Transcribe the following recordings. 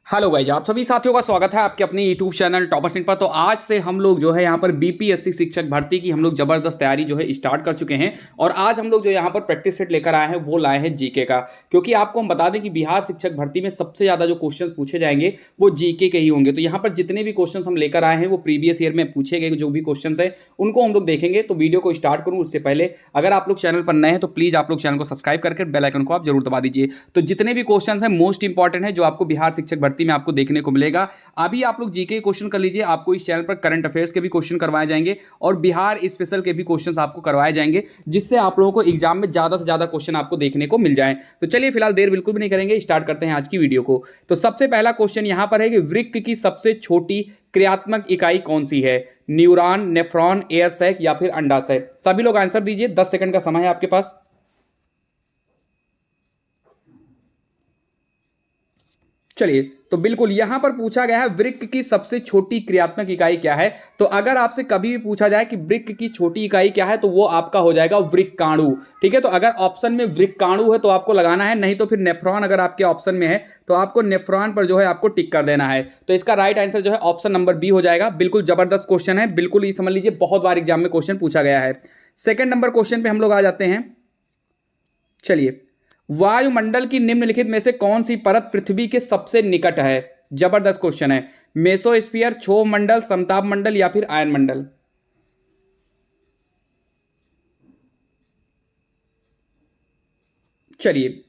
Hello guys, आप सभी साथियों का स्वागत है आपके अपने यूट्यूब चैनल टॉपर सिंह पर। तो आज से हम लोग जो है यहाँ पर बीपीएससी शिक्षक भर्ती की हम लोग जबरदस्त तैयारी जो है स्टार्ट कर चुके हैं। और आज हम लोग जो यहाँ पर प्रैक्टिस सेट लेकर आए हैं वो लाए हैं जीके का, क्योंकि आपको हम बता दें कि बिहार शिक्षक भर्ती में सबसे ज्यादा जो क्वेश्चन पूछे जाएंगे वो जीके के ही होंगे। तो यहाँ पर जितने भी क्वेश्चन हम लेकर आए हैं वो प्रीवियस ईयर में पूछे गए जो भी क्वेश्चन है उनको हम लोग देखेंगे। तो वीडियो को स्टार्ट करूँ उससे पहले अगर आप लोग चैनल पर नए हैं तो प्लीज आप लोग चैनल को सब्सक्राइब करके बेल आइकन को आप जरूर दबा दीजिए। तो जितने भी क्वेश्चन है मोस्ट इंपॉर्टेंट है जो आपको बिहार शिक्षक भर्ती में आपको देखने को मिलेगा। अभी आप लोग जीके क्वेश्चन कर लीजिए, आपको इस चैनल पर करंट अफेयर्स के भी क्वेश्चन करवाए जाएंगे और बिहार स्पेशल के भी क्वेश्चन आपको करवाए जाएंगे, जिससे आप लोगों को एग्जाम में ज्यादा से ज्यादा क्वेश्चन आपको देखने को मिल जाए। तो चलिए फिलहाल देर बिल्कुल भी नहीं करेंगे, स्टार्ट करते हैं आज की वीडियो को। तो सबसे पहला क्वेश्चन यहां पर है कि वृक्क की सबसे छोटी क्रियात्मक इकाई कौन सी है? न्यूरॉन, नेफ्रॉन, एयर सैक या फिर अंडाशय? सभी लोग आंसर दीजिए, 10 सेकंड का समय है आपके पास। चलिए, तो बिल्कुल यहां पर पूछा गया है वृक्क की सबसे छोटी क्रियात्मक इकाई क्या है। तो अगर आपसे कभी भी पूछा जाए कि वृक्क की छोटी इकाई क्या है तो वो आपका हो जाएगा वृक्काणु। ठीक है, तो अगर ऑप्शन में वृक्काणु है तो आपको लगाना है, नहीं तो फिर नेफ्रॉन अगर आपके ऑप्शन में है तो आपको नेफ्रॉन पर जो है आपको टिक कर देना है। तो इसका राइट आंसर जो है ऑप्शन नंबर बी हो जाएगा। बिल्कुल जबरदस्त क्वेश्चन है, बिल्कुल ये समझ लीजिए बहुत बार एग्जाम में क्वेश्चन पूछा गया है। सेकेंड नंबर क्वेश्चन पे हम लोग आ जाते हैं। चलिए, वायुमंडल की निम्नलिखित में से कौन सी परत पृथ्वी के सबसे निकट है? जबरदस्त क्वेश्चन है। मेसोस्फीयर, क्षोभ मंडल, समताप मंडल या फिर आयन मंडल? चलिए,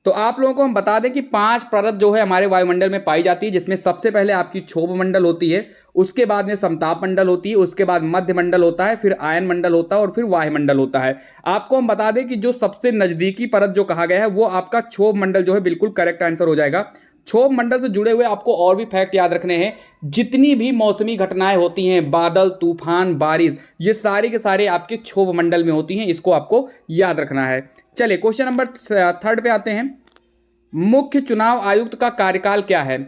तो आप लोगों को हम बता दें कि 5 परत जो है हमारे वायुमंडल में पाई जाती है, जिसमें सबसे पहले आपकी क्षोभ मंडल होती है, उसके बाद में समताप मंडल होती है, उसके बाद मध्य मंडल होता है, फिर आयन मंडल होता है और फिर वायुमंडल होता है। आपको हम बता दें कि जो सबसे नजदीकी परत जो कहा गया है वो आपका क्षोभ मंडल जो है बिल्कुल करेक्ट आंसर हो जाएगा। क्षोभ मंडल से जुड़े हुए आपको और भी फैक्ट याद रखने हैं। जितनी भी मौसमी घटनाएं होती हैं, बादल, तूफान, बारिश, ये सारे के सारे आपके क्षोभ मंडल में होती हैं, इसको आपको याद रखना है। चलिए, क्वेश्चन नंबर थर्ड पे आते हैं। मुख्य चुनाव आयुक्त का कार्यकाल क्या है?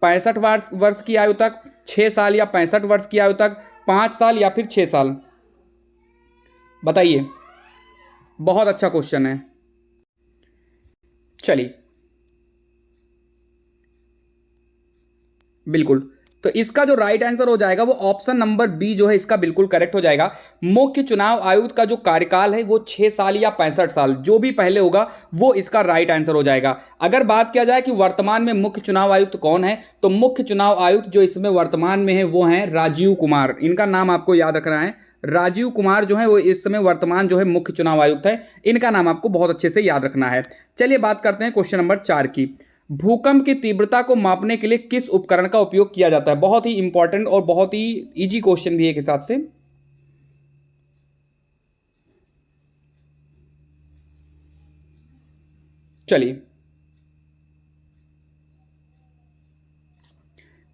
65 वर्ष की आयु तक, 6 साल या 65 वर्ष की आयु तक, 5 साल या फिर 6 साल? बताइए, बहुत अच्छा क्वेश्चन है। चलिए, बिल्कुल, तो इसका जो राइट आंसर हो जाएगा वो ऑप्शन नंबर बी जो है इसका बिल्कुल करेक्ट हो जाएगा। मुख्य चुनाव आयुक्त का जो कार्यकाल है वो 6 साल या 65 साल, जो भी पहले होगा वो इसका राइट आंसर हो जाएगा। अगर बात किया जाए कि वर्तमान में मुख्य चुनाव आयुक्त कौन है, तो मुख्य चुनाव आयुक्त जो इसमें वर्तमान में है वो है राजीव कुमार। इनका नाम आपको याद रखना है। राजीव कुमार जो है वो इस समय वर्तमान जो है मुख्य चुनाव आयुक्त है। इनका नाम आपको बहुत अच्छे से याद रखना है। चलिए, बात करते हैं क्वेश्चन नंबर 4 की। भूकंप की तीव्रता को मापने के लिए किस उपकरण का उपयोग किया जाता है? बहुत ही इंपॉर्टेंट और बहुत ही इजी क्वेश्चन भी है एक हिसाब से। चलिए,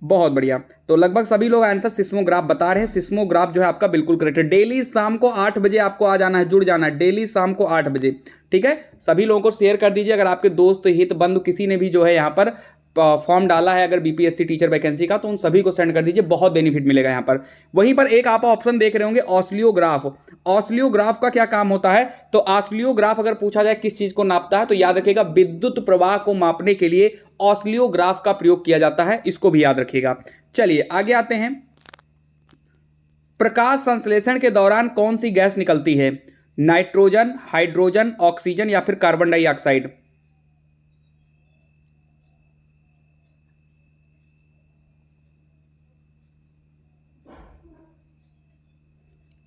बहुत बढ़िया। तो लगभग सभी लोग आंसर सिस्मोग्राफ बता रहे हैं। सिस्मोग्राफ जो है आपका बिल्कुल करेक्ट है। डेली शाम को 8 बजे आपको आ जाना है, जुड़ जाना है, डेली शाम को 8 बजे। ठीक है, सभी लोगों को शेयर कर दीजिए। अगर आपके दोस्त, हित, बंधु किसी ने भी जो है यहाँ पर फॉर्म डाला है अगर बीपीएससी टीचर वैकेंसी का, तो उन सभी को सेंड कर दीजिए, बहुत बेनिफिट मिलेगा यहाँ पर। वहीं पर एक आप ऑप्शन देख रहे होंगे, ऑस्लियोग्राफ। ऑस्लियोग्राफ का क्या काम होता है? तो ऑस्लियोग्राफ अगर पूछा जाए किस चीज को नापता है तो याद रखिएगा विद्युत प्रवाह को मापने के लिए ऑस्लियोग्राफ का प्रयोग किया जाता है, इसको भी याद रखिएगा। चलिए, आगे आते हैं। प्रकाश संश्लेषण के दौरान कौन सी गैस निकलती है? नाइट्रोजन, हाइड्रोजन, ऑक्सीजन या फिर कार्बन डाइऑक्साइड?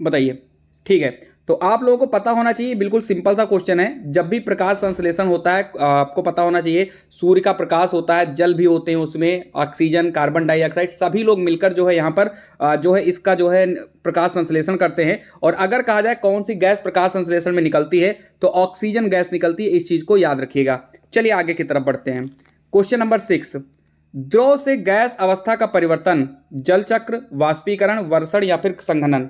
बताइए। ठीक है, तो आप लोगों को पता होना चाहिए, बिल्कुल सिंपल सा क्वेश्चन है। जब भी प्रकाश संश्लेषण होता है आपको पता होना चाहिए, सूर्य का प्रकाश होता है, जल भी होते हैं उसमें, ऑक्सीजन, कार्बन डाइऑक्साइड, सभी लोग मिलकर जो है यहाँ पर जो है इसका जो है प्रकाश संश्लेषण करते हैं। और अगर कहा जाए कौन सी गैस प्रकाश संश्लेषण में निकलती है तो ऑक्सीजन गैस निकलती है, इस चीज को याद रखिएगा। चलिए, आगे की तरफ बढ़ते हैं। Question number 6। द्रव से गैस अवस्था का परिवर्तन जल चक्र, वाष्पीकरण, वर्षण या फिर संघनन?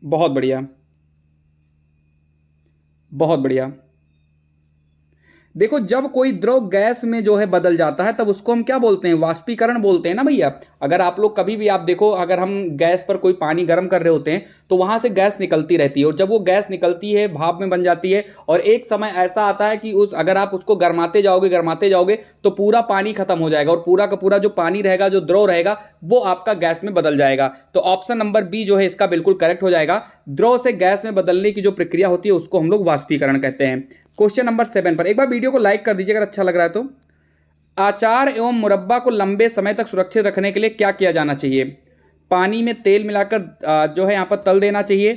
बहुत बढ़िया, बहुत बढ़िया। देखो, जब कोई द्रव गैस में जो है बदल जाता है तब उसको हम क्या बोलते हैं? वाष्पीकरण बोलते हैं ना भैया। अगर आप लोग कभी भी आप देखो, अगर हम गैस पर कोई पानी गर्म कर रहे होते हैं तो वहां से गैस निकलती रहती है, और जब वो गैस निकलती है भाप में बन जाती है, और एक समय ऐसा आता है कि उस अगर आप उसको गरमाते जाओगे तो पूरा पानी खत्म हो जाएगा, और पूरा का पूरा जो पानी रहेगा, जो द्रव रहेगा, वो आपका गैस में बदल जाएगा। तो ऑप्शन नंबर बी जो है इसका बिल्कुल करेक्ट हो जाएगा। द्रव से गैस में बदलने की जो प्रक्रिया होती है उसको हम लोग वाष्पीकरण कहते हैं। क्वेश्चन नंबर 7 पर एक बार वीडियो को लाइक कर दीजिए अगर अच्छा लग रहा है तो। अचार एवं मुरब्बा को लंबे समय तक सुरक्षित रखने के लिए क्या किया जाना चाहिए? पानी में तेल मिलाकर जो है यहां पर तल देना चाहिए,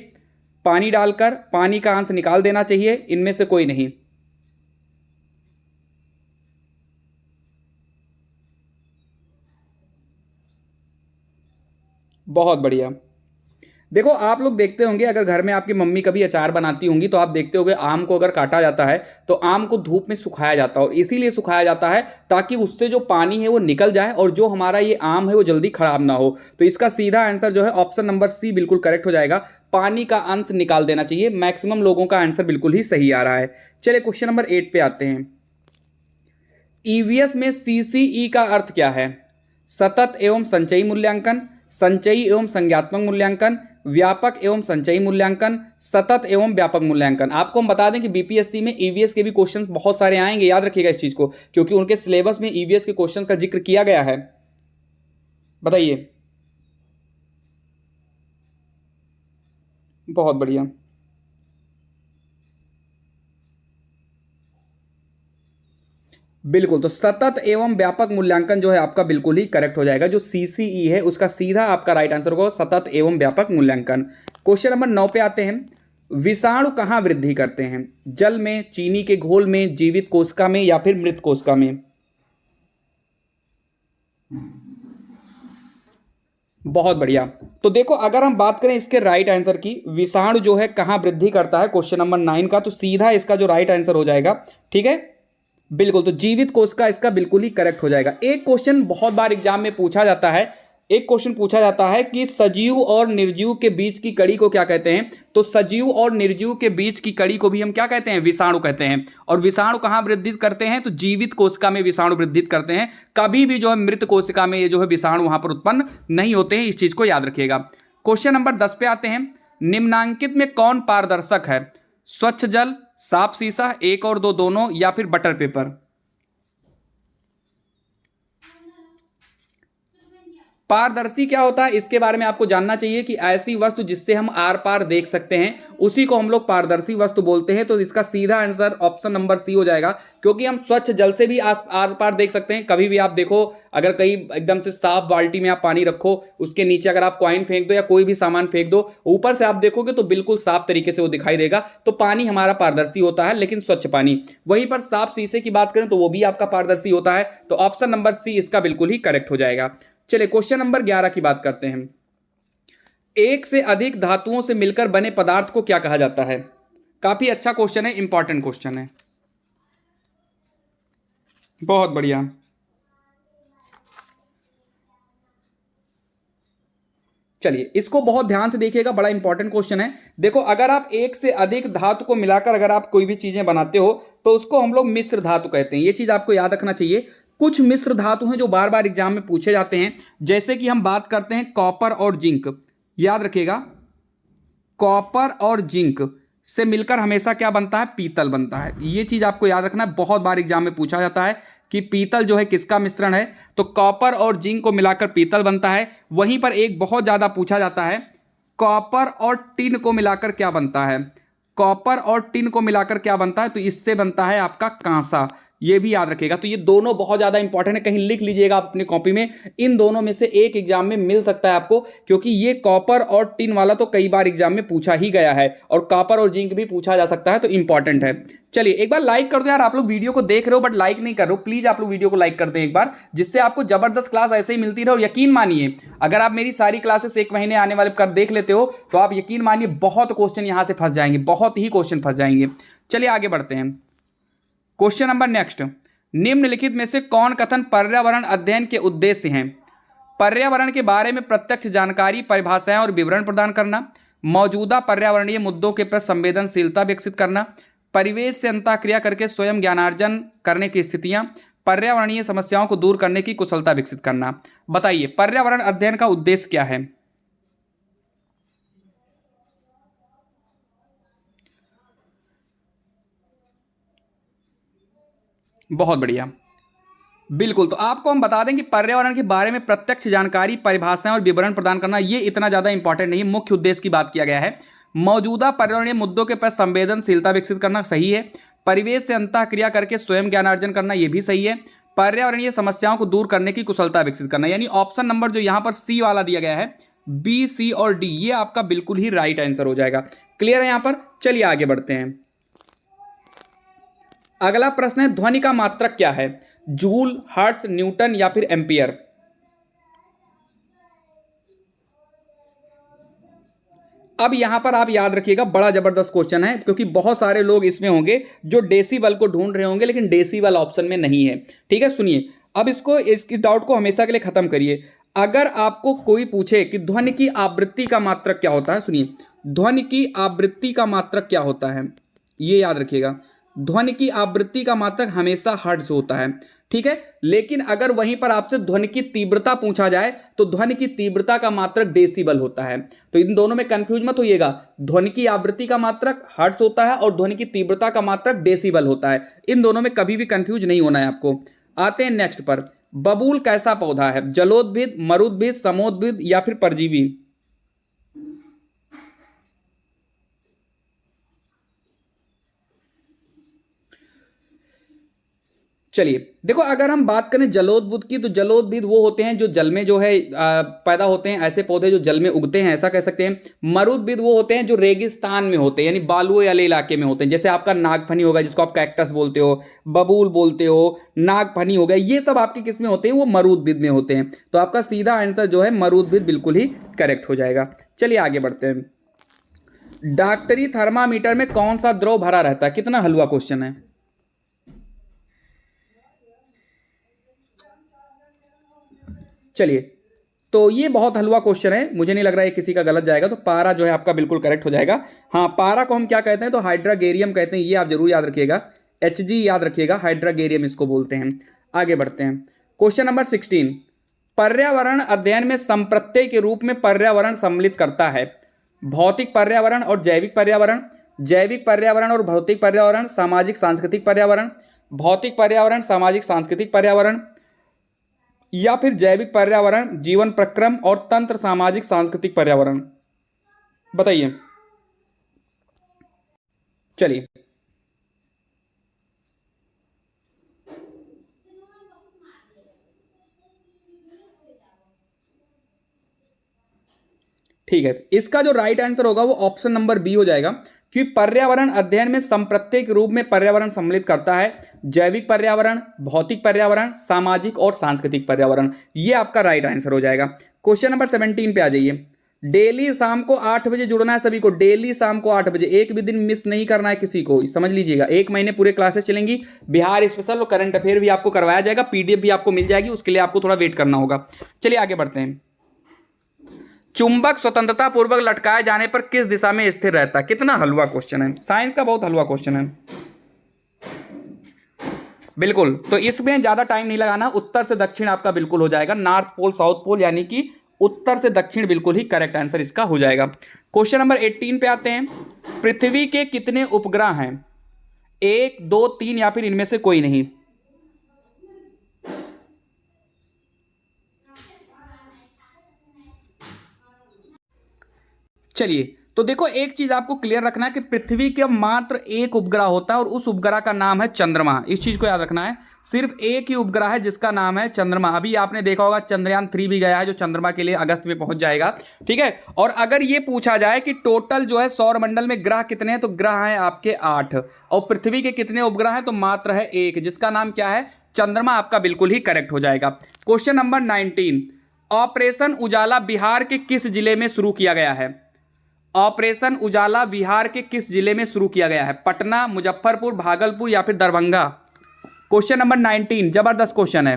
पानी डालकर पानी का अंश निकाल देना चाहिए, इनमें से कोई नहीं। बहुत बढ़िया। देखो, आप लोग देखते होंगे, अगर घर में आपकी मम्मी कभी अचार बनाती होंगी तो आप देखते होंगे आम को अगर काटा जाता है तो आम को धूप में सुखाया जाता है, और इसीलिए सुखाया जाता है ताकि उससे जो पानी है वो निकल जाए और जो हमारा ये आम है वो जल्दी खराब ना हो। तो इसका सीधा आंसर जो है ऑप्शन नंबर सी बिल्कुल करेक्ट हो जाएगा। पानी का अंश निकाल देना चाहिए। मैक्सिमम लोगों का आंसर बिल्कुल ही सही आ रहा है। चलिए क्वेश्चन नंबर 8 पे आते हैं। ईवीएस में सीसीई का अर्थ क्या है? सतत एवं संचयी मूल्यांकन, संचयी एवं संज्ञात्मक मूल्यांकन, व्यापक एवं संचयी मूल्यांकन, सतत एवं व्यापक मूल्यांकन। आपको हम बता दें कि बीपीएससी में ईवीएस के भी क्वेश्चंस बहुत सारे आएंगे, याद रखिएगा इस चीज को, क्योंकि उनके सिलेबस में ईवीएस के क्वेश्चंस का जिक्र किया गया है। बताइए। बहुत बढ़िया। बिल्कुल, तो सतत एवं व्यापक मूल्यांकन जो है आपका बिल्कुल ही करेक्ट हो जाएगा। जो सीसीई है उसका सीधा आपका राइट आंसर होगा सतत एवं व्यापक मूल्यांकन। क्वेश्चन नंबर 9 पे आते हैं। विषाणु कहाँ वृद्धि करते हैं? जल में, चीनी के घोल में, जीवित कोशिका में, या फिर मृत कोशिका में? बहुत बढ़िया। तो देखो, अगर हम बात करें इसके राइट आंसर की, विषाणु जो है कहाँ वृद्धि करता है क्वेश्चन नंबर 9 का, तो सीधा इसका जो राइट आंसर हो जाएगा, ठीक है, बिल्कुल, तो जीवित कोशिका इसका बिल्कुल ही करेक्ट हो जाएगा। एक क्वेश्चन बहुत बार एग्जाम में पूछा जाता है, एक क्वेश्चन पूछा जाता है कि सजीव और निर्जीव के बीच की कड़ी को क्या कहते हैं? तो सजीव और निर्जीव के बीच की कड़ी को भी हम क्या कहते हैं? विषाणु कहते हैं। और विषाणु कहां वृद्धि करते हैं? तो जीवित कोशिका में विषाणु वृद्धि करते हैं। कभी भी जो है मृत कोशिका में ये जो है विषाणु वहां पर उत्पन्न नहीं होते हैं। इस चीज को याद रखिएगा। क्वेश्चन नंबर 10 पे आते हैं। निम्नांकित में कौन पारदर्शक है? स्वच्छ जल, साफ शीशा, एक और दो दोनों, या फिर बटर पेपर? पारदर्शी क्या होता है इसके बारे में आपको जानना चाहिए कि ऐसी वस्तु जिससे हम आर पार देख सकते हैं उसी को हम लोग पारदर्शी वस्तु बोलते हैं। तो इसका सीधा आंसर ऑप्शन नंबर सी हो जाएगा, क्योंकि हम स्वच्छ जल से भी आर पार देख सकते हैं। कभी भी आप देखो, अगर कहीं एकदम से साफ बाल्टी में आप पानी रखो, उसके नीचे अगर आप कॉइन फेंक दो या कोई भी सामान फेंक दो, ऊपर से आप देखोगे तो बिल्कुल साफ तरीके से वो दिखाई देगा। तो पानी हमारा पारदर्शी होता है, लेकिन स्वच्छ पानी। वहीं पर साफ शीशे की बात करें तो वो भी आपका पारदर्शी होता है। तो ऑप्शन नंबर सी इसका बिल्कुल ही करेक्ट हो जाएगा। चलिए क्वेश्चन नंबर 11 की बात करते हैं। एक से अधिक धातुओं से मिलकर बने पदार्थ को क्या कहा जाता है? काफी अच्छा क्वेश्चन है, इंपॉर्टेंट क्वेश्चन है। बहुत बढ़िया। चलिए इसको बहुत ध्यान से देखिएगा, बड़ा इंपॉर्टेंट क्वेश्चन है। देखो, अगर आप एक से अधिक धातु को मिलाकर अगर आप कोई भी चीजें बनाते हो तो उसको हम लोग मिश्र धातु कहते हैं। ये चीज आपको याद रखना चाहिए। कुछ मिश्र धातु हैं जो बार बार एग्जाम में पूछे जाते हैं, जैसे कि हम बात करते हैं कॉपर और जिंक। याद रखिएगा, कॉपर और जिंक से मिलकर हमेशा क्या बनता है? पीतल बनता है। ये चीज आपको याद रखना है, बहुत बार एग्जाम में पूछा जाता है कि पीतल जो है किसका मिश्रण है? तो कॉपर और जिंक को मिलाकर पीतल बनता है। वहीं पर एक बहुत ज्यादा पूछा जाता है, कॉपर और टिन को मिलाकर क्या बनता है? कॉपर और टिन को मिलाकर क्या बनता है? तो इससे बनता है आपका कांसा। ये भी याद रखिएगा। तो ये दोनों बहुत ज्यादा इंपॉर्टेंट है, कहीं लिख लीजिएगा आप अपनी कॉपी में। इन दोनों में से एक एग्जाम में मिल सकता है आपको, क्योंकि ये कॉपर और टिन वाला तो कई बार एग्जाम में पूछा ही गया है, और कॉपर और जिंक भी पूछा जा सकता है, तो इंपॉर्टेंट है। चलिए एक बार लाइक कर दो यार, आप लोग वीडियो को देख रहे हो बट लाइक नहीं कर रहे हो, प्लीज आप लोग वीडियो को लाइक कर दें एक बार, जिससे आपको जबरदस्त क्लास ऐसे ही मिलती रहे। और यकीन मानिए, अगर आप मेरी सारी क्लासेस एक महीने आने वाले कर देख लेते हो तो आप यकीन मानिए बहुत क्वेश्चन यहां से फंस जाएंगे, बहुत ही क्वेश्चन फंस जाएंगे। चलिए आगे बढ़ते हैं। Question number next. निम्नलिखित में से कौन कथन पर्यावरण अध्ययन के उद्देश्य हैं? पर्यावरण के बारे में प्रत्यक्ष जानकारी, परिभाषाएं और विवरण प्रदान करना, मौजूदा पर्यावरणीय मुद्दों के प्रति संवेदनशीलता विकसित करना, परिवेश से अंतःक्रिया करके स्वयं ज्ञानार्जन करने की स्थितियां, पर्यावरणीय समस्याओं को दूर करने की कुशलता विकसित करना। बताइए पर्यावरण अध्ययन का उद्देश्य क्या है? बहुत बढ़िया, बिल्कुल। तो आपको हम बता दें कि पर्यावरण के बारे में प्रत्यक्ष जानकारी, परिभाषाएं और विवरण प्रदान करना ये इतना ज़्यादा इंपॉर्टेंट नहीं है। मुख्य उद्देश्य की बात किया गया है मौजूदा पर्यावरणीय मुद्दों के प्रति संवेदनशीलता विकसित करना, सही है। परिवेश से अंतःक्रिया करके स्वयं ज्ञानार्जन करना, ये भी सही है। पर्यावरणीय समस्याओं को दूर करने की कुशलता विकसित करना, यानी ऑप्शन नंबर जो यहाँ पर सी वाला दिया गया है, बी, सी और डी, ये आपका बिल्कुल ही राइट आंसर हो जाएगा। क्लियर है यहाँ पर? चलिए आगे बढ़ते हैं। अगला प्रश्न है ध्वनि का मात्रक क्या है? जूल, हर्ट्ज, न्यूटन या फिर एम्पियर? अब यहां पर आप याद रखिएगा, बड़ा जबरदस्त क्वेश्चन है, क्योंकि बहुत सारे लोग इसमें होंगे जो डेसिबल को ढूंढ रहे होंगे, लेकिन डेसिबल ऑप्शन में नहीं है। ठीक है, सुनिए अब इसकी डाउट को हमेशा के लिए खत्म करिए। अगर आपको कोई पूछे कि ध्वनि की आवृत्ति का मात्रक क्या होता है, सुनिए ध्वनि की आवृत्ति का मात्रक क्या होता है, ये याद रखिएगा। ध्वनि की आवृत्ति का मात्रक हमेशा हर्ट्ज होता है। ठीक है, लेकिन अगर वहीं पर आपसे ध्वनि की तीव्रता पूछा जाए तो ध्वनि की तीव्रता का मात्रक डेसिबल होता है। तो इन दोनों में कंफ्यूज मत होइएगा, ध्वनि की आवृत्ति का मात्रक हर्ट्ज होता है और ध्वनि की तीव्रता का मात्रक डेसिबल होता है। इन दोनों में कभी भी कंफ्यूज नहीं होना है आपको। आते हैं नेक्स्ट पर। बबूल कैसा पौधा है? जलोद्भिद, मरुद्भिद, समोद्भिद या फिर परजीवी? चलिए देखो, अगर हम बात करें जलोद्भिद की, तो जलोद्भिद वो होते हैं जो जल में जो है पैदा होते हैं, ऐसे पौधे जो जल में उगते हैं, ऐसा कह सकते हैं। मरुद्भिद वो होते हैं जो रेगिस्तान में होते हैं, यानी बालुए वाले इलाके में होते हैं। जैसे आपका नागफनी होगा, जिसको आप कैक्टस बोलते हो, बबूल बोलते हो, नागफनी हो गया, ये सब आपके किस में होते हैं? वो मरुद्भिद में होते हैं। तो आपका सीधा आंसर जो है मरुद्भिद बिल्कुल ही करेक्ट हो जाएगा। चलिए आगे बढ़ते हैं। डॉक्टरी थर्मामीटर में कौन सा द्रव भरा रहता है? कितना हलवा क्वेश्चन है। चलिए, तो ये बहुत हलवा क्वेश्चन है, मुझे नहीं लग रहा है किसी का गलत जाएगा। तो पारा जो है आपका बिल्कुल करेक्ट हो जाएगा। हाँ, पारा को हम क्या कहते हैं? तो हाइड्रागेरियम कहते हैं, ये आप जरूर याद रखिएगा। HG याद रखिएगा, हाइड्रागेरियम इसको बोलते हैं। आगे बढ़ते हैं। Question number 16। पर्यावरण अध्ययन में संप्रत्यय के रूप में पर्यावरण सम्मिलित करता है भौतिक पर्यावरण और जैविक पर्यावरण, जैविक पर्यावरण और भौतिक पर्यावरण, सामाजिक सांस्कृतिक पर्यावरण, भौतिक पर्यावरण, सामाजिक सांस्कृतिक पर्यावरण, या फिर जैविक पर्यावरण, जीवन प्रक्रम और तंत्र, सामाजिक सांस्कृतिक पर्यावरण? बताइए। चलिए, ठीक है, इसका जो राइट आंसर होगा वो ऑप्शन नंबर बी हो जाएगा, कि पर्यावरण अध्ययन में संप्रत्यय के रूप में पर्यावरण सम्मिलित करता है जैविक पर्यावरण, भौतिक पर्यावरण, सामाजिक और सांस्कृतिक पर्यावरण। ये आपका राइट आंसर हो जाएगा। क्वेश्चन नंबर 17 पे आ जाइए। डेली शाम को 8 बजे जुड़ना है सभी को, डेली शाम को 8 बजे, एक भी दिन मिस नहीं करना है किसी को, समझ लीजिएगा। 1 महीने पूरे क्लासेस चलेंगी, बिहार स्पेशल और करंट अफेयर भी आपको करवाया जाएगा, PDF भी आपको मिल जाएगी, उसके लिए आपको थोड़ा वेट करना होगा। चलिए आगे बढ़ते हैं। चुंबक स्वतंत्रता पूर्वक लटकाए जाने पर किस दिशा में स्थिर रहता है? कितना हलवा क्वेश्चन है, साइंस का बहुत हलवा क्वेश्चन है। बिल्कुल, तो इसमें ज्यादा टाइम नहीं लगाना, उत्तर से दक्षिण आपका बिल्कुल हो जाएगा, नॉर्थ पोल साउथ पोल, यानी कि उत्तर से दक्षिण बिल्कुल ही करेक्ट आंसर इसका हो जाएगा। क्वेश्चन नंबर 18 पे आते हैं। पृथ्वी के कितने उपग्रह हैं? 1, 2, 3 या फिर इनमें से कोई नहीं? चलिए, तो देखो एक चीज आपको क्लियर रखना है कि पृथ्वी के मात्र एक उपग्रह होता है और उस उपग्रह का नाम है चंद्रमा। इस चीज को याद रखना है, सिर्फ एक ही उपग्रह है जिसका नाम है चंद्रमा। अभी आपने देखा होगा चंद्रयान 3 भी गया है, जो चंद्रमा के लिए अगस्त में पहुंच जाएगा। ठीक है, और अगर ये पूछा जाए कि टोटल जो है सौर मंडल में ग्रह कितने हैं, तो ग्रह हैं आपके 8, और पृथ्वी के कितने उपग्रह हैं? तो मात्र है एक, जिसका नाम क्या है? चंद्रमा। आपका बिल्कुल ही करेक्ट हो जाएगा। Question number 19। ऑपरेशन उजाला बिहार के किस जिले में शुरू किया गया है? ऑपरेशन उजाला बिहार के किस जिले में शुरू किया गया है? पटना, मुजफ्फरपुर, भागलपुर या फिर दरभंगा? क्वेश्चन नंबर 19, जबरदस्त क्वेश्चन है।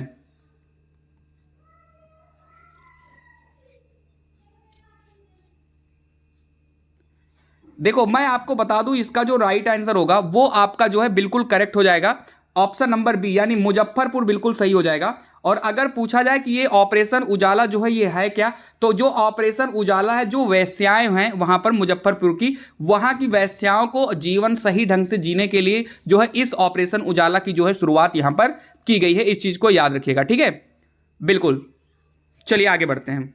देखो मैं आपको बता दूं, इसका जो राइट आंसर होगा वो आपका जो है बिल्कुल करेक्ट हो जाएगा, ऑप्शन नंबर बी यानी मुजफ्फरपुर बिल्कुल सही हो जाएगा। और अगर पूछा जाए कि ये ऑपरेशन उजाला जो है ये है क्या, तो जो ऑपरेशन उजाला है, जो वेश्याएं हैं वहां पर मुजफ्फरपुर की, वहां की वेश्याओं को जीवन सही ढंग से जीने के लिए जो है इस ऑपरेशन उजाला की जो है शुरुआत यहां पर की गई है। इस चीज को याद रखिएगा, ठीक है, बिल्कुल। चलिए आगे बढ़ते हैं।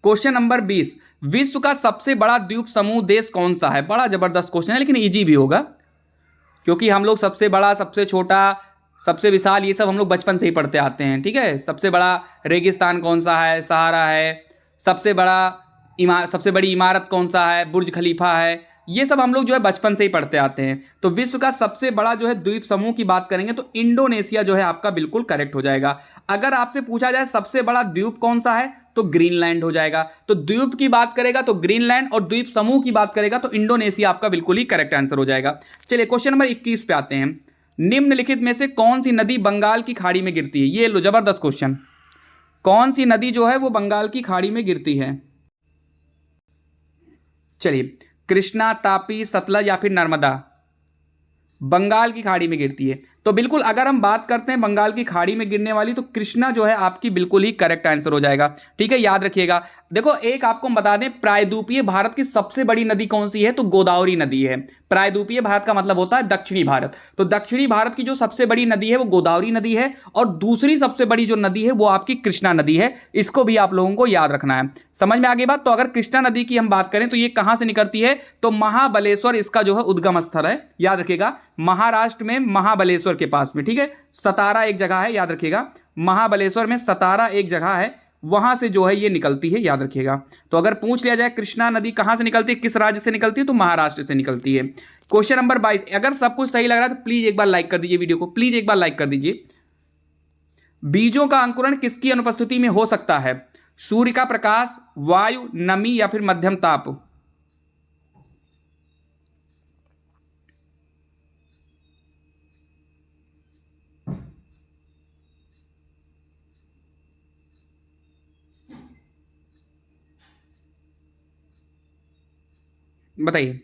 क्वेश्चन नंबर 20, विश्व का सबसे बड़ा द्वीप समूह देश कौन सा है? बड़ा जबरदस्त क्वेश्चन है, लेकिन इजी भी होगा, क्योंकि हम लोग सबसे बड़ा, सबसे छोटा, सबसे विशाल, ये सब हम लोग बचपन से ही पढ़ते आते हैं, ठीक है। सबसे बड़ा रेगिस्तान कौन सा है? सहारा है। सबसे बड़ी इमारत कौन सा है? बुर्ज खलीफा है। ये सब हम लोग जो है बचपन से ही पढ़ते आते हैं। तो विश्व का सबसे बड़ा जो है द्वीप समूह की बात करेंगे तो इंडोनेशिया जो है आपका बिल्कुल करेक्ट हो जाएगा। अगर आपसे पूछा जाए सबसे बड़ा द्वीप कौन सा है, तो ग्रीनलैंड हो जाएगा। तो द्वीप की बात करेगा तो ग्रीनलैंड, और द्वीप समूह की बात करेगा तो इंडोनेशिया आपका बिल्कुल ही करेक्ट आंसर हो जाएगा। चलिए क्वेश्चन नंबर 21 पे आते हैं। निम्नलिखित में से कौन सी नदी बंगाल की खाड़ी में गिरती है? ये लो जबरदस्त क्वेश्चन। कौन सी नदी जो है वो बंगाल की खाड़ी में गिरती है? चलिए, कृष्णा, तापी, सतलज या फिर नर्मदा? बंगाल की खाड़ी में गिरती है। तो बिल्कुल अगर हम बात करते हैं बंगाल की खाड़ी में गिरने वाली, तो कृष्णा जो है आपकी बिल्कुल ही करेक्ट आंसर हो जाएगा, ठीक है, याद रखिएगा। देखो एक आपको हम बता दें, प्रायद्वीपीय भारत की सबसे बड़ी नदी कौन सी है? तो गोदावरी नदी है। प्रायद्वीपीय भारत का मतलब होता है दक्षिणी भारत। तो दक्षिणी भारत की जो सबसे बड़ी नदी है वो गोदावरी नदी है, और दूसरी सबसे बड़ी जो नदी है वो आपकी कृष्णा नदी है। इसको भी आप लोगों को याद रखना है। समझ में आगे बात? तो अगर कृष्णा नदी की हम बात करें तो ये कहां से निकलती है? तो महाबलेश्वर इसका जो है उद्गम स्थल है, याद रखिएगा, महाराष्ट्र में महाबलेश्वर के पास में, ठीक है। सतारा एक जगह है, याद रखिएगा, महाबलेश्वर में सतारा एक जगह है, वहां से जो है ये निकलती है, याद रखिएगा। तो अगर पूछ लिया जाए कृष्णा नदी कहां से निकलती है, किस राज्य से निकलती है, तो महाराष्ट्र से निकलती है। क्वेश्चन नंबर 22, अगर सब कुछ सही लग रहा है तो प्लीज एक बार लाइक कर दीजिए वीडियो को, प्लीज एक बार लाइक कर दीजिए। बीजों का अंकुरण किसकी अनुपस्थिति में हो सकता है? सूर्य का प्रकाश, वायु, नमी या फिर मध्यम ताप? बताइए।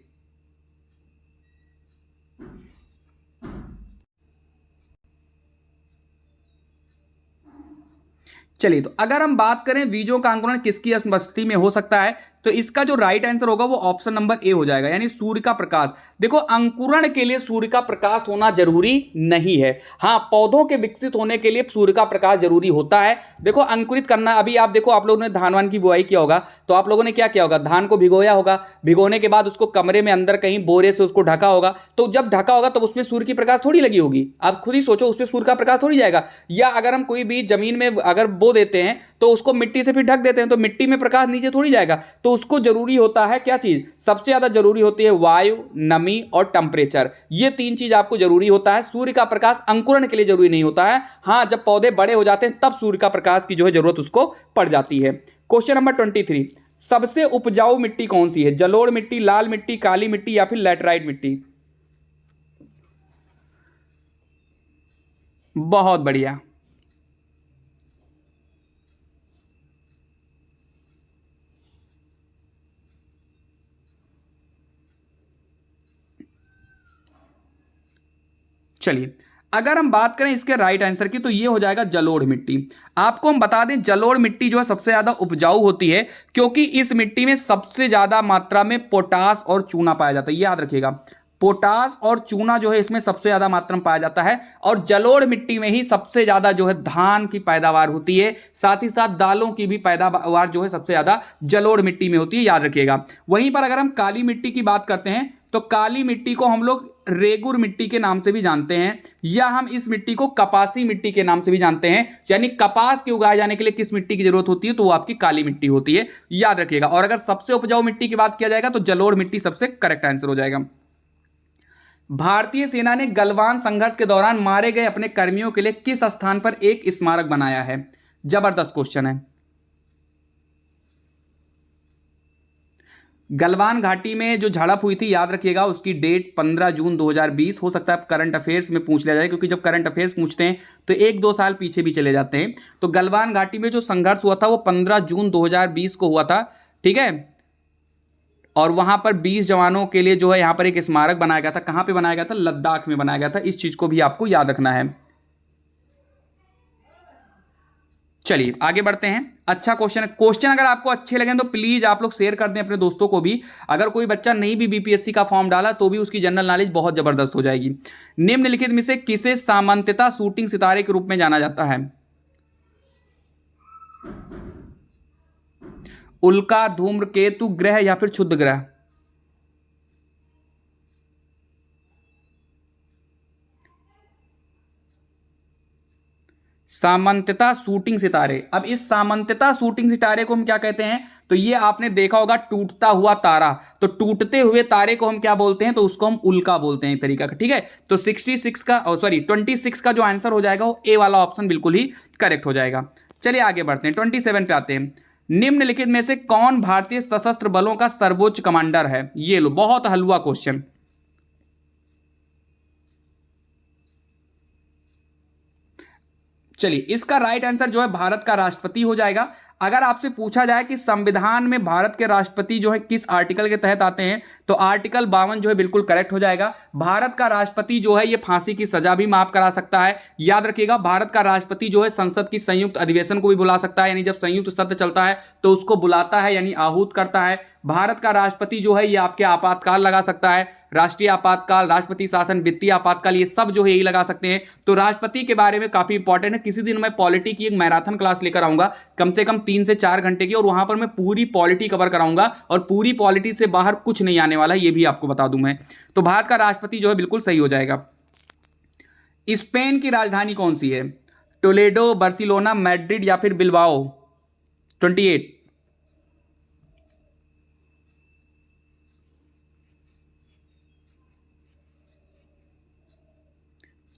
चलिए, तो अगर हम बात करें बीजों का अंकुरण किसकी उपस्थिति में हो सकता है, तो इसका जो राइट आंसर होगा वो ऑप्शन नंबर ए हो जाएगा, यानी सूर्य का प्रकाश। देखो अंकुरण के लिए सूर्य का प्रकाश होना जरूरी नहीं है, हाँ पौधों के विकसित होने के लिए सूर्य का प्रकाश जरूरी होता है। देखो अंकुरित करना, अभी आप देखो, आप लोगों ने धान वान की बुआई किया होगा, तो आप लोगों ने क्या किया होगा, धान को भिगोया होगा, भिगोने के बाद उसको कमरे में अंदर कहीं बोरे से उसको ढका होगा, तो जब ढका होगा तब उसमें सूर्य की प्रकाश थोड़ी लगी होगी। आप खुद ही सोचो, उसमें सूर्य का प्रकाश थोड़ी जाएगा। या अगर हम कोई भी जमीन में अगर बो देते हैं तो उसको मिट्टी से फिर ढक देते हैं, तो मिट्टी में प्रकाश नीचे थोड़ी जाएगा। तो उसको जरूरी होता है क्या चीज? सबसे ज्यादा जरूरी होती है वायु, नमी और टेम्परेचर। ये तीन चीज आपको जरूरी होता है। सूर्य का प्रकाश अंकुरण के लिए जरूरी नहीं होता है, हाँ जब पौधे बड़े हो जाते हैं तब सूर्य का प्रकाश की जो है जरूरत उसको पड़ जाती है। क्वेश्चन नंबर 23, सबसे उपजाऊ मिट्टी कौन सी है? जलोढ़ मिट्टी, लाल मिट्टी, काली मिट्टी या फिर लैटराइट मिट्टी? बहुत बढ़िया। चलिए, अगर हम बात करें इसके राइट आंसर की, तो ये हो जाएगा जलोढ़ मिट्टी। आपको हम बता दें जलोढ़ मिट्टी जो है सबसे ज्यादा उपजाऊ होती है, क्योंकि इस मिट्टी में सबसे ज्यादा मात्रा में पोटास और चूना पाया जाता है, याद रखिएगा, पोटास और चूना जो है इसमें सबसे ज्यादा मात्रा में पाया जाता है। और जलोढ़ मिट्टी में ही सबसे ज्यादा जो है धान की पैदावार होती है, साथ ही साथ दालों की भी पैदावार जो है सबसे ज्यादा जलोढ़ मिट्टी में होती है, याद रखिएगा। वहीं पर अगर हम काली मिट्टी की बात करते हैं, तो काली मिट्टी को हम लोग रेगुर मिट्टी के नाम से भी जानते हैं, या हम इस मिट्टी को कपासी मिट्टी के नाम से भी जानते हैं। यानी कपास के उगाए जाने के लिए किस मिट्टी की जरूरत होती है, तो वो आपकी काली मिट्टी होती है, याद रखिएगा। और अगर सबसे उपजाऊ मिट्टी की बात किया जाएगा तो जलोढ़ मिट्टी सबसे करेक्ट आंसर हो जाएगा। भारतीय सेना ने गलवान संघर्ष के दौरान मारे गए अपने कर्मियों के लिए किस स्थान पर एक स्मारक बनाया है? जबरदस्त क्वेश्चन है। गलवान घाटी में जो झड़प हुई थी, याद रखिएगा, उसकी डेट 15 जून 2020। हो सकता है करंट अफेयर्स में पूछ लिया जाए, क्योंकि जब करंट अफेयर्स पूछते हैं तो 1-2 साल पीछे भी चले जाते हैं। तो गलवान घाटी में जो संघर्ष हुआ था वो 15 जून 2020 को हुआ था, ठीक है। और वहां पर 20 जवानों के लिए जो है यहां पर एक स्मारक बनाया गया था। कहां पे बनाया गया था? लद्दाख में बनाया गया था। इस चीज को भी आपको याद रखना है। चलिए आगे बढ़ते हैं। अच्छा क्वेश्चन है। क्वेश्चन अगर आपको अच्छे लगे तो प्लीज आप लोग शेयर कर दें अपने दोस्तों को भी। अगर कोई बच्चा नहीं भी बीपीएससी का फॉर्म डाला तो भी उसकी जनरल नॉलेज बहुत जबरदस्त हो जाएगी। निम्नलिखित में से किसे सामान्यतः शूटिंग सितारे के रूप में जाना जाता है? उल्का, धूम्रकेतु, ग्रह या फिर क्षुद्र ग्रह? सामंतता शूटिंग सितारे। अब इस सामंतता शूटिंग सितारे को हम क्या कहते हैं? तो ये आपने देखा होगा टूटता हुआ तारा। तो टूटते हुए तारे को हम क्या बोलते हैं? तो उसको हम उल्का बोलते हैं, एक तरीका का। ठीक है, तो 66 का 26 का जो आंसर हो जाएगा वो ए वाला ऑप्शन बिल्कुल ही करेक्ट हो जाएगा। चलिए आगे बढ़ते हैं, 27 पे आते हैं। निम्नलिखित में से कौन भारतीय सशस्त्र बलों का सर्वोच्च कमांडर है? ये लो, बहुत हलवा क्वेश्चन। चलिए इसका राइट आंसर जो है भारत का राष्ट्रपति हो जाएगा। अगर आपसे पूछा जाए कि संविधान में भारत के राष्ट्रपति जो है किस आर्टिकल के तहत आते हैं, तो आर्टिकल 52 जो है बिल्कुल करेक्ट हो जाएगा। भारत का राष्ट्रपति जो है ये फांसी की सजा भी माफ करा सकता है। याद रखिएगा, भारत का राष्ट्रपति जो है संसद की संयुक्त अधिवेशन को भी बुला सकता है, यानी जब संयुक्त सत्र चलता है तो उसको बुलाता है, यानी आहूत करता है। भारत का राष्ट्रपति जो है ये आपके आपातकाल लगा सकता है, राष्ट्रीय आपातकाल, राष्ट्रपति शासन, वित्तीय आपातकाल, ये सब जो है यही लगा सकते हैं। तो राष्ट्रपति के बारे में काफी इंपॉर्टेंट है। किसी दिन मैं पॉलिटी की एक मैराथन क्लास लेकर आऊंगा, कम से कम 3 से 4 घंटे की, और वहां पर मैं पूरी पॉलिटी कवर कराऊंगा और पूरी पॉलिटी से बाहर कुछ नहीं आने वाला, ये भी आपको बता दूं मैं। तो भारत का राष्ट्रपति जो है बिल्कुल सही हो जाएगा। स्पेन की राजधानी कौन सी है? टोलेडो, बार्सिलोना, मैड्रिड या फिर बिलबाओ? 28।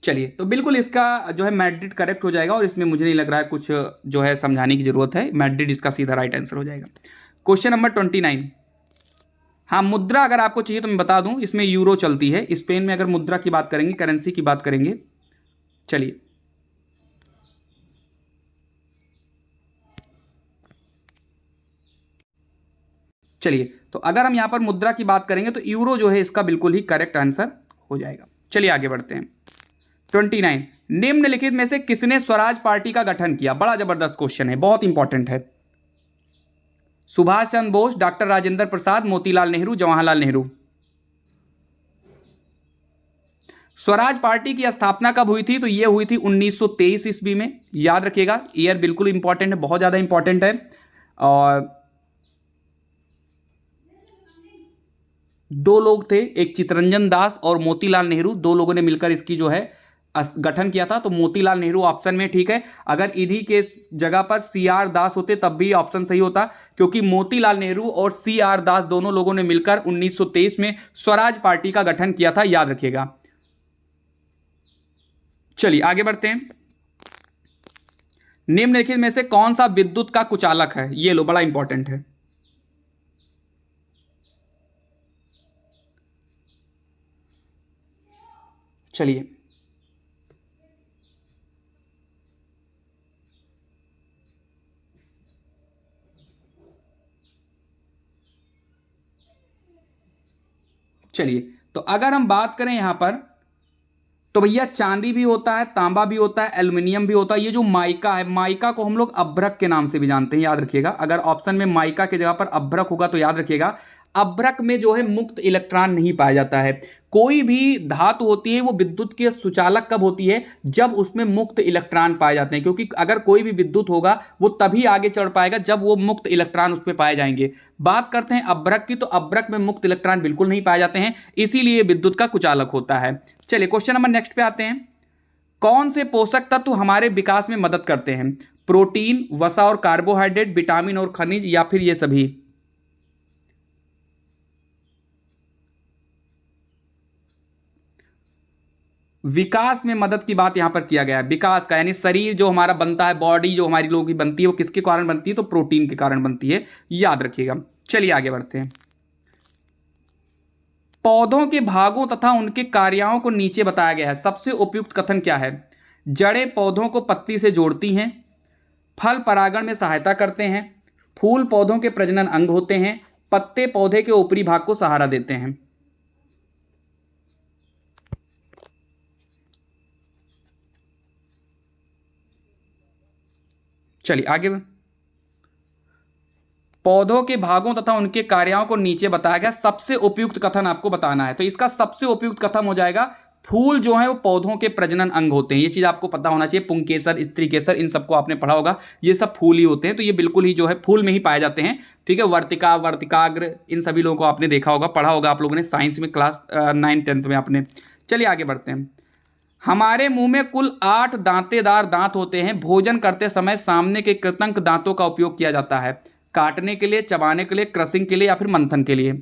चलिए तो बिल्कुल इसका जो है मैड्रिड करेक्ट हो जाएगा, और इसमें मुझे नहीं लग रहा है कुछ जो है समझाने की जरूरत है। मैड्रिड इसका सीधा राइट आंसर हो जाएगा। Question number 29। हाँ, मुद्रा अगर आपको चाहिए तो मैं बता दूं, इसमें यूरो चलती है। स्पेन में अगर मुद्रा की बात करेंगे, करेंसी की बात करेंगे। चलिए चलिए तो अगर हम यहां पर मुद्रा की बात करेंगे तो यूरो जो है इसका बिल्कुल ही करेक्ट आंसर हो जाएगा। चलिए आगे बढ़ते हैं। 29। निम्नलिखित में से किसने स्वराज पार्टी का गठन किया? बड़ा जबरदस्त क्वेश्चन है, बहुत इंपॉर्टेंट है। सुभाष चंद्र बोस, डॉक्टर राजेंद्र प्रसाद, मोतीलाल नेहरू, जवाहरलाल नेहरू? स्वराज पार्टी की स्थापना कब हुई थी? तो यह हुई थी 1923 ईस्वी में। याद रखिएगा, ईयर बिल्कुल इंपॉर्टेंट है, बहुत ज्यादा इंपॉर्टेंट है। और दो लोग थे, एक चितरंजन दास और मोतीलाल नेहरू, दो लोगों ने मिलकर इसकी जो है गठन किया था। तो मोतीलाल नेहरू ऑप्शन में ठीक है। अगर इन्हीं के जगह पर सीआर दास होते तब भी ऑप्शन सही होता, क्योंकि मोतीलाल नेहरू और सीआर दास दोनों लोगों ने मिलकर 1923 में स्वराज पार्टी का गठन किया था। याद रखिएगा। चलिए आगे बढ़ते हैं। निम्नलिखित में से कौन सा विद्युत का कुचालक है? ये लो, बड़ा इंपॉर्टेंट है। चलिए चलिए तो अगर हम बात करें यहां पर, तो भैया चांदी भी होता है, तांबा भी होता है, एल्युमिनियम भी होता है। ये जो माइका है, माइका को हम लोग अभ्रक के नाम से भी जानते हैं। याद रखिएगा, अगर ऑप्शन में माइका की जगह पर अभ्रक होगा तो याद रखिएगा, अभ्रक में जो है मुक्त इलेक्ट्रॉन नहीं पाया जाता है। कोई भी धातु होती है वो विद्युत के सुचालक कब होती है? जब उसमें मुक्त इलेक्ट्रॉन पाए जाते हैं, क्योंकि अगर कोई भी विद्युत होगा वो तभी आगे चढ़ पाएगा जब वो मुक्त इलेक्ट्रॉन उस पर पाए जाएंगे। बात करते हैं अभ्रक की, तो अभ्रक में मुक्त इलेक्ट्रॉन बिल्कुल नहीं पाए जाते हैं, इसीलिए विद्युत का कुचालक होता है। चलिए क्वेश्चन नंबर नेक्स्ट पे आते हैं। कौन से पोषक तत्व हमारे विकास में मदद करते हैं? प्रोटीन, वसा और कार्बोहाइड्रेट, विटामिन और खनिज, या फिर ये सभी? विकास में मदद की बात यहां पर किया गया है, विकास का, यानी शरीर जो हमारा बनता है, बॉडी जो हमारी लोगों की बनती है, वो किसके कारण बनती है? तो प्रोटीन के कारण बनती है। याद रखिएगा। चलिए आगे बढ़ते हैं। पौधों के भागों तथा उनके कार्यों को नीचे बताया गया है, सबसे उपयुक्त कथन क्या है? जड़ें पौधों को पत्ती से जोड़ती हैं, फल परागण में सहायता करते हैं, फूल पौधों के प्रजनन अंग होते हैं, पत्ते पौधे के ऊपरी भाग को सहारा देते हैं। चलिए आगे। पौधों के भागों तथा उनके कार्यों को नीचे बताया गया, सबसे उपयुक्त कथन आपको बताना है। तो इसका सबसे उपयुक्त कथन हो जाएगा, फूल जो है वो पौधों के प्रजनन अंग होते हैं। ये चीज आपको पता होना चाहिए। पुंकेसर, स्त्री केसर, इन सबको आपने पढ़ा होगा, ये सब फूल ही होते हैं। तो ये बिल्कुल ही जो है फूल में ही पाए जाते हैं। ठीक है, वर्तिका, वर्तिकाग्र, इन सभी लोगों को आपने देखा होगा, पढ़ा होगा आप लोगों ने साइंस में, क्लास 9-10 में आपने। चलिए आगे बढ़ते हैं। हमारे मुंह में कुल 8 दांतेदार दांत होते हैं। भोजन करते समय सामने के कृतंक दांतों का उपयोग किया जाता है, काटने के लिए, चबाने के लिए, क्रसिंग के लिए या फिर मंथन के लिए।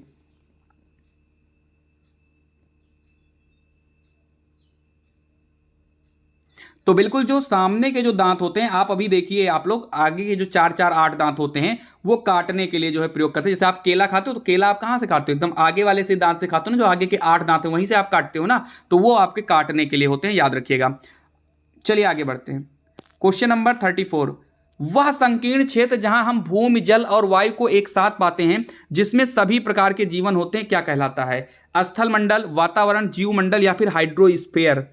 तो बिल्कुल जो सामने के जो दांत होते हैं, आप अभी देखिए, आप लोग आगे के जो 4-4-8 दांत होते हैं वो काटने के लिए जो है प्रयोग करते हैं। जैसे आप केला खाते हो तो केला आप कहां से खाते हो, एकदम आगे वाले से दांत से खाते हो ना, जो आगे के 8 दांत है वहीं से आप काटते हो ना, तो वो आपके काटने के लिए होते हैं, याद रखिएगा। चलिए आगे बढ़ते हैं। क्वेश्चन नंबर 34, वह संकीर्ण क्षेत्र जहां हम भूमि, जल और वायु को एक साथ पाते हैं, जिसमें सभी प्रकार के जीवन होते हैं, क्या कहलाता है? स्थल मंडल, वातावरण, जीव मंडल या फिर हाइड्रोस्फीयर?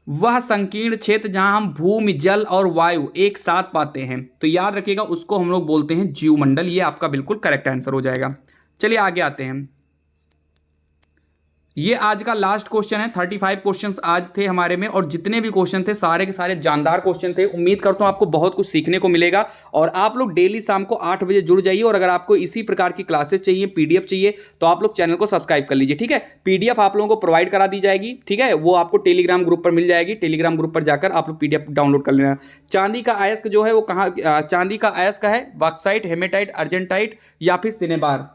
वह संकीर्ण क्षेत्र जहां हम भूमि, जल और वायु एक साथ पाते हैं, तो याद रखिएगा उसको हम लोग बोलते हैं जीव मंडल। ये आपका बिल्कुल करेक्ट आंसर हो जाएगा। चलिए आगे आते हैं। ये आज का लास्ट क्वेश्चन है। 35 क्वेश्चंस आज थे हमारे में, और जितने भी क्वेश्चन थे सारे के सारे जानदार क्वेश्चन थे। उम्मीद करता हूं आपको बहुत कुछ सीखने को मिलेगा। और आप लोग डेली शाम को 8 बजे जुड़ जाइए। और अगर आपको इसी प्रकार की क्लासेस चाहिए, पीडीएफ चाहिए, तो आप लोग चैनल को सब्सक्राइब कर लीजिए। ठीक है, पीडीएफ आप लोगों को प्रोवाइड करा दी जाएगी। ठीक है, वो आपको टेलीग्राम ग्रुप पर मिल जाएगी। टेलीग्राम ग्रुप पर जाकर आप लोग पीडीएफ डाउनलोड कर लेना। चांदी का अयस्क जो है वो कहाँ, चांदी का अयस्क है बॉक्साइट, हेमेटाइट, अर्जेंटाइट या फिर सिनेबार?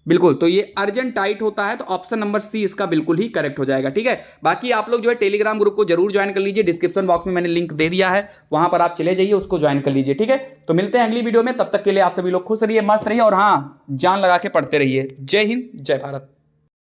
बिल्कुल, तो ये अर्जेंटाइट होता है। तो ऑप्शन नंबर सी इसका बिल्कुल ही करेक्ट हो जाएगा। ठीक है, बाकी आप लोग जो है टेलीग्राम ग्रुप को जरूर ज्वाइन कर लीजिए। डिस्क्रिप्शन बॉक्स में मैंने लिंक दे दिया है, वहां पर आप चले जाइए, उसको ज्वाइन कर लीजिए। ठीक है, तो मिलते हैं अगली वीडियो में। तब तक के लिए आप सभी लोग खुश रहिए, मस्त रहिए और हाँ, जान लगा के पढ़ते रहिए। जय हिंद, जय भारत।